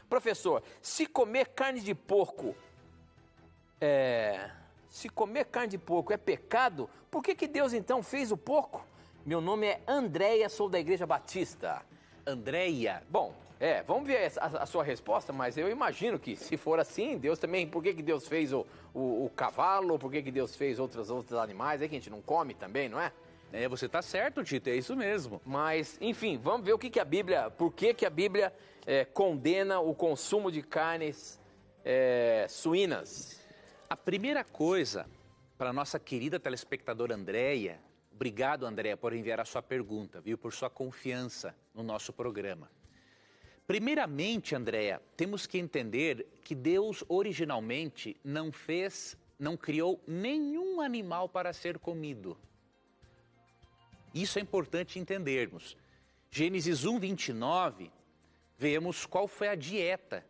Professor, se comer carne de porco é pecado, por que Deus então fez o porco? Meu nome é Andréia, sou da Igreja Batista. Andréia. Bom, vamos ver a sua resposta, mas eu imagino que se for assim, Deus também, por que Deus fez o cavalo, por que Deus fez outros animais, que a gente não come também, não é? Você está certo, Tito, é isso mesmo. Mas, enfim, vamos ver por que a Bíblia condena o consumo de carnes suínas. A primeira coisa, para a nossa querida telespectadora Andréia, obrigado, Andréia, por enviar a sua pergunta, viu, por sua confiança no nosso programa. Primeiramente, Andréia, temos que entender que Deus originalmente não criou nenhum animal para ser comido. Isso é importante entendermos. Gênesis 1:29, vemos qual foi a dieta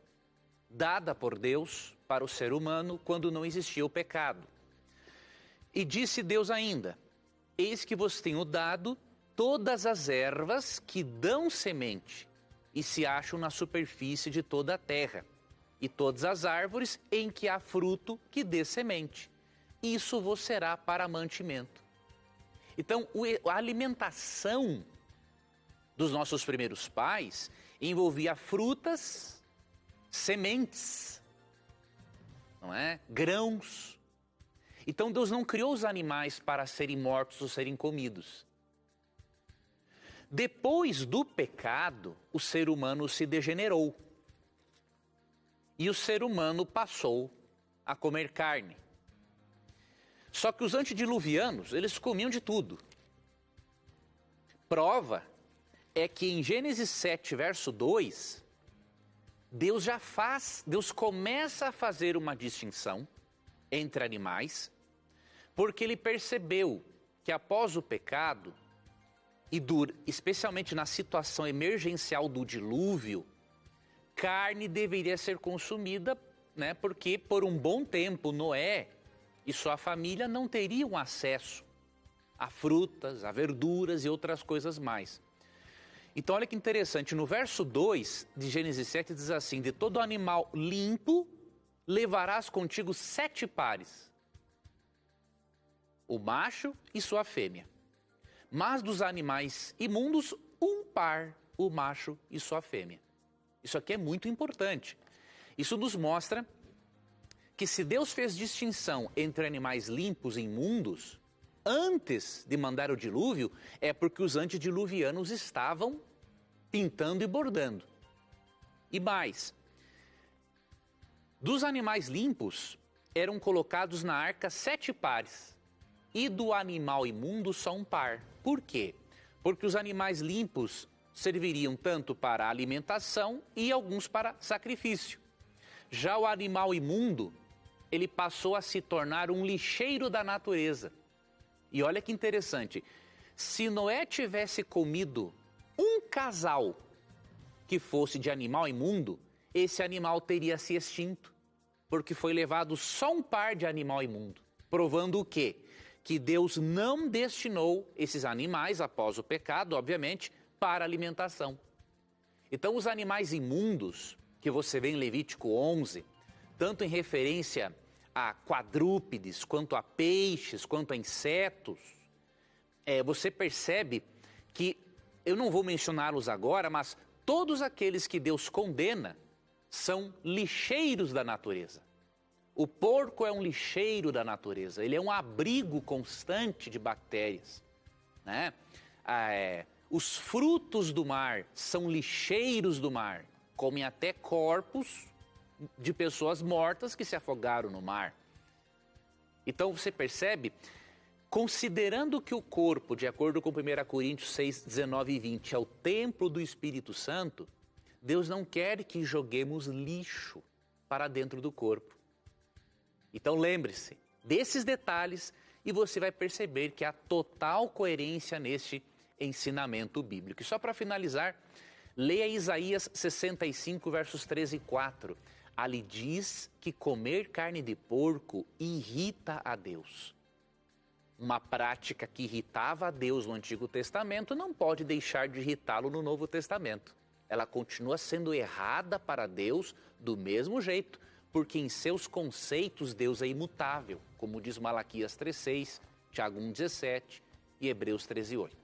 dada por Deus para o ser humano quando não existia o pecado. E disse Deus ainda: eis que vos tenho dado todas as ervas que dão semente e se acham na superfície de toda a terra, e todas as árvores em que há fruto que dê semente. Isso vos será para mantimento. Então, a alimentação dos nossos primeiros pais envolvia frutas, sementes, não é? Grãos. Então, Deus não criou os animais para serem mortos ou serem comidos. Depois do pecado, o ser humano se degenerou. E o ser humano passou a comer carne. Só que os antediluvianos, eles comiam de tudo. Prova é que em Gênesis 7, verso 2, Deus começa a fazer uma distinção entre animais, porque ele percebeu que após o pecado, especialmente na situação emergencial do dilúvio, carne deveria ser consumida, né, porque por um bom tempo Noé e sua família não teriam acesso a frutas, a verduras e outras coisas mais. Então olha que interessante, no verso 2 de Gênesis 7 diz assim: de todo animal limpo levarás contigo 7 pares, o macho e sua fêmea. Mas dos animais imundos, 1 par, o macho e sua fêmea. Isso aqui é muito importante. Isso nos mostra que se Deus fez distinção entre animais limpos e imundos, antes de mandar o dilúvio, é porque os antediluvianos estavam pintando e bordando. E mais, dos animais limpos eram colocados na arca 7 pares, e do animal imundo só 1 par. Por quê? Porque os animais limpos serviriam tanto para alimentação e alguns para sacrifício. Já o animal imundo, ele passou a se tornar um lixeiro da natureza. E olha que interessante, se Noé tivesse comido um casal que fosse de animal imundo, esse animal teria se extinto, porque foi levado só 1 par de animal imundo, provando o quê? Que Deus não destinou esses animais, após o pecado, obviamente, para alimentação. Então os animais imundos, que você vê em Levítico 11, tanto em referência a quadrúpedes, quanto a peixes, quanto a insetos, você percebe que, eu não vou mencioná-los agora, mas todos aqueles que Deus condena são lixeiros da natureza. O porco é um lixeiro da natureza, ele é um abrigo constante de bactérias, né? Os frutos do mar são lixeiros do mar, comem até corpos de pessoas mortas que se afogaram no mar. Então você percebe, considerando que o corpo, de acordo com 1 Coríntios 6, 19 e 20, é o templo do Espírito Santo, Deus não quer que joguemos lixo para dentro do corpo. Então lembre-se desses detalhes e você vai perceber que há total coerência neste ensinamento bíblico. E só para finalizar, leia Isaías 65, versos 13 e 4. Ali diz que comer carne de porco irrita a Deus. Uma prática que irritava a Deus no Antigo Testamento não pode deixar de irritá-lo no Novo Testamento. ela continua sendo errada para Deus do mesmo jeito, porque em seus conceitos Deus é imutável, como diz Malaquias 3,6, Tiago 1,17 e Hebreus 13,8.